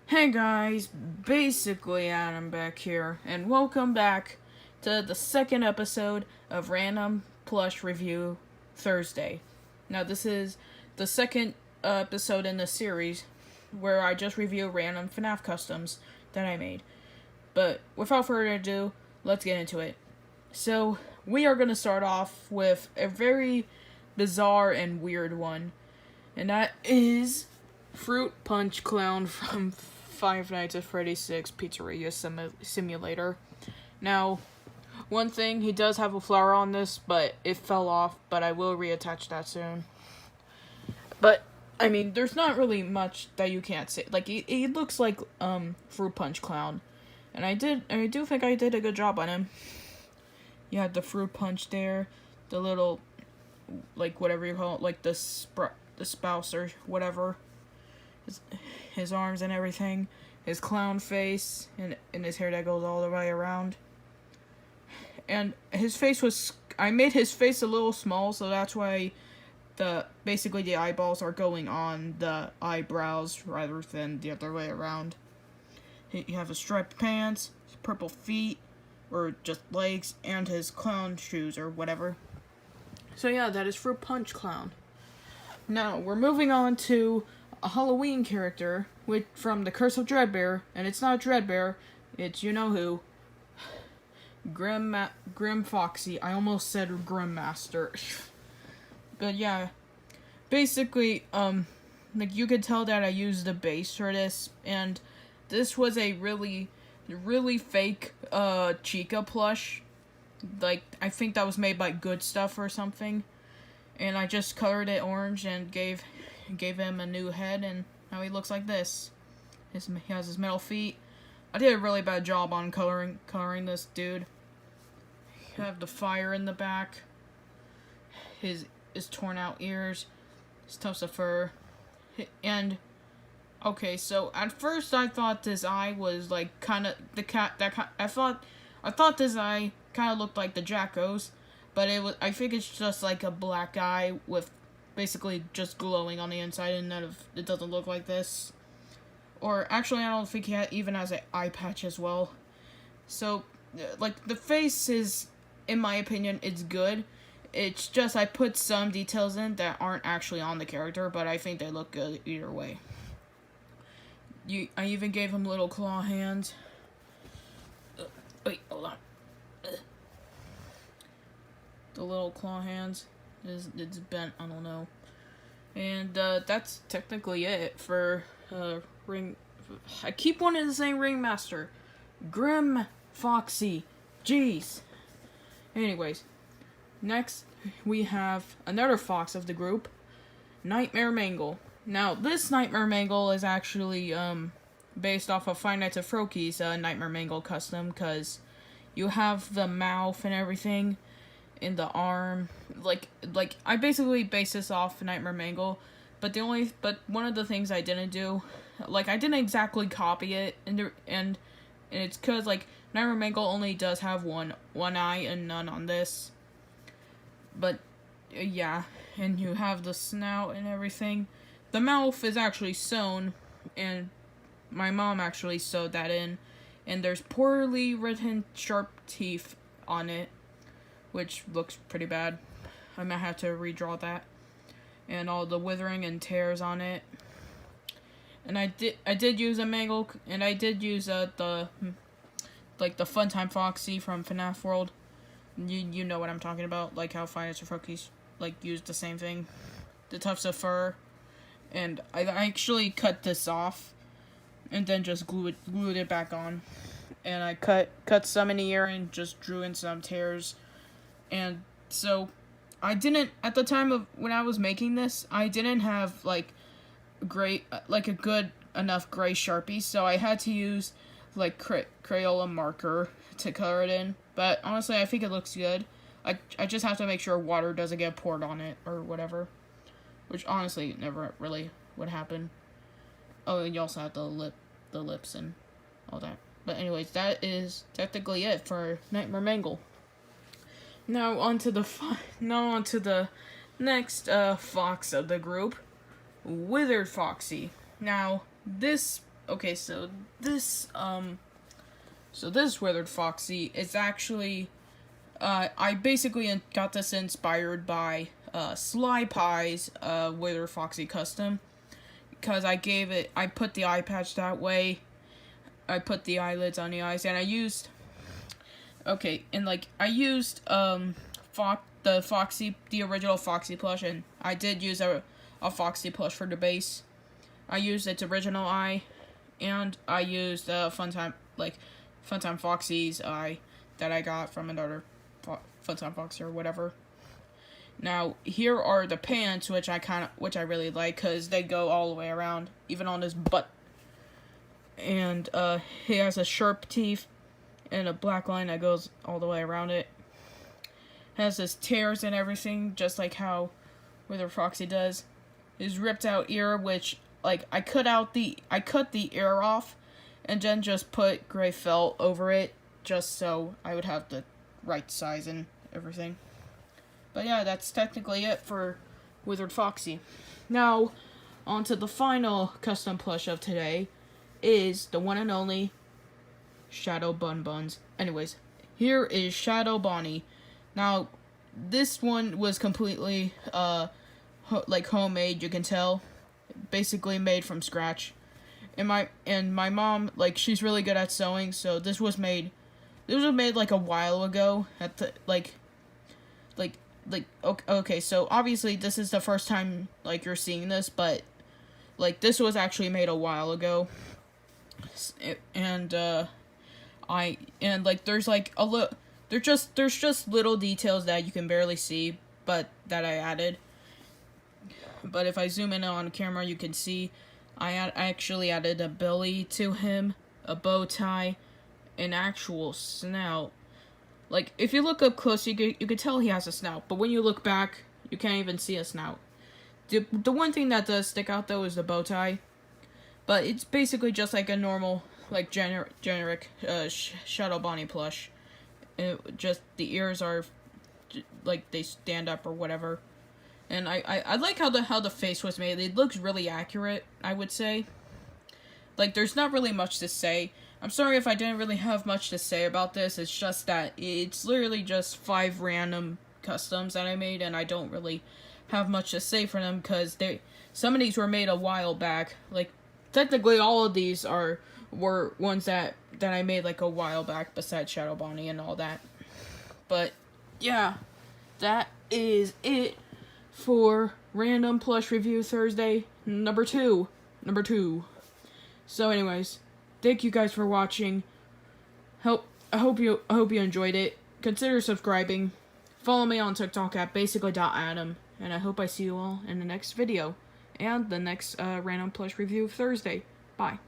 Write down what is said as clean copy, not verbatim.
Hey guys, basically Adam back here, and welcome back to the second episode of Random Plush Review Thursday. Now, this is the second episode in the series where I just review random FNAF customs that I made. But without further ado, let's get into it. So, we are going to start off with a very bizarre and weird one, and that is Fruit Punch Clown from Five Nights at Freddy's 6 Pizzeria Simulator. Now, one thing, he does have a flower on this, but it fell off, but I will reattach that soon. But, I mean, there's not really much that you can't say. Like, he looks like, Fruit Punch Clown. And I do think I did a good job on him. You had the fruit punch there, the little, like, whatever you call it, like the spouse or whatever. His arms and everything, his clown face, and his hair that goes all the way around. And his face was, I made his face a little small, so that's why basically the eyeballs are going on the eyebrows rather than the other way around. You have his striped pants, his purple feet, or just legs, and his clown shoes or whatever. So yeah, that is Fruit Punch Clown. Now, we're moving on to a Halloween character from The Curse of Dreadbear, and it's not Dreadbear, it's you-know-who. Grim Foxy. I almost said Grim Master. But yeah, basically, like you could tell that I used the base for this, and this was a really fake, Chica plush. Like, I think that was made by Good Stuff or something. And I just colored it orange and gave him a new head, and now he looks like this. He has his metal feet. I did a really bad job on coloring this dude. You have the fire in the back. His torn out ears. His tufts of fur. And okay, so at first I thought this eye was like kind of the cat I thought this eye kind of looked like the Jacko's, but I think it's just like a black eye with basically just glowing on the inside, and it doesn't look like this. Or actually, I don't think he even has an eye patch as well. So, like, the face is, in my opinion, it's good. It's just I put some details in that aren't actually on the character, but I think they look good either way. I even gave him little claw hands. Wait, hold on. The little claw hands. It's bent, I don't know. And that's technically it for Ring. I keep wanting to say Ringmaster. Grim Foxy. Jeez. Anyways, next we have another fox of the group, Nightmare Mangle. Now, this Nightmare Mangle is actually based off of Five Nights at Freddy's Nightmare Mangle custom, because you have the mouth and everything in the arm. Like I basically based this off Nightmare Mangle, but one of the things I didn't do, like, I didn't exactly copy it, and it's because, like, Nightmare Mangle only does have one eye and none on this. But yeah, and you have the snout and everything. The mouth is actually sewn, and my mom actually sewed that in, and there's poorly written sharp teeth on it, which looks pretty bad. I might have to redraw that. And all the withering and tears on it. And I did use a Mangle, and I did use the Funtime Foxy from FNAF World. You know what I'm talking about, like how Five Nights at Freddy's like used the same thing. The tufts of fur. And I actually cut this off and then just glued it back on. And I cut some in the ear and just drew in some tears. And so I didn't, at the time of when I was making this, I didn't have like a good enough gray Sharpie, so I had to use like Crayola marker to color it in. But honestly, I think it looks good. I just have to make sure water doesn't get poured on it or whatever, which honestly never really would happen. Oh, and you also have the lips and all that. But anyways, that is technically it for Nightmare Mangle. Now onto the next fox of the group, Withered Foxy. Now, this okay, so this Withered Foxy is actually, I basically got this inspired by, Sly Pie's, Withered Foxy custom, because I put the eye patch that way, I put the eyelids on the eyes, and I used, the original Foxy plush, and I did use a Foxy plush for the base. I used its original eye, and I used Funtime Foxy's eye that I got from another Funtime Foxy or whatever. Now here are the pants, which I really like because they go all the way around, even on his butt. And he has a sharp teeth and a black line that goes all the way around it. Has his tears and everything, just like how Withered Foxy does. His ripped out ear, which I cut the ear off, and then just put gray felt over it, just so I would have the right size and everything. But yeah, that's technically it for Withered Foxy. Now, on to the final custom plush of today, is the one and only Shadow Bun Buns. Anyways, here is Shadow Bonnie. Now, this one was completely, homemade, you can tell. Basically made from scratch. And my mom, she's really good at sewing, so this was made a while ago at the, okay, so obviously this is the first time, you're seeing this, but, this was actually made a while ago. And, there's just little details that you can barely see, but that I added. But if I zoom in on camera, you can see I actually added a belly to him, a bow tie, an actual snout. If you look up close, you could tell he has a snout, but when you look back, you can't even see a snout. The one thing that does stick out, though, is the bow tie. But it's basically just like a normal, generic Shadow Bonnie plush. Just the ears are, they stand up or whatever. And I like how the face was made. It looks really accurate, I would say. There's not really much to say. I'm sorry if I didn't really have much to say about this. It's just that it's literally just 5 random customs that I made, and I don't really have much to say for them because some of these were made a while back. Technically all of these were ones that I made a while back, besides Shadow Bonnie and all that. But yeah, that is it for Random Plush Review Thursday number 2. So anyways, thank you guys for watching. I hope you enjoyed it. Consider subscribing. Follow me on TikTok at basically.adam. And I hope I see you all in the next video. And the next Random Plush Review Thursday. Bye.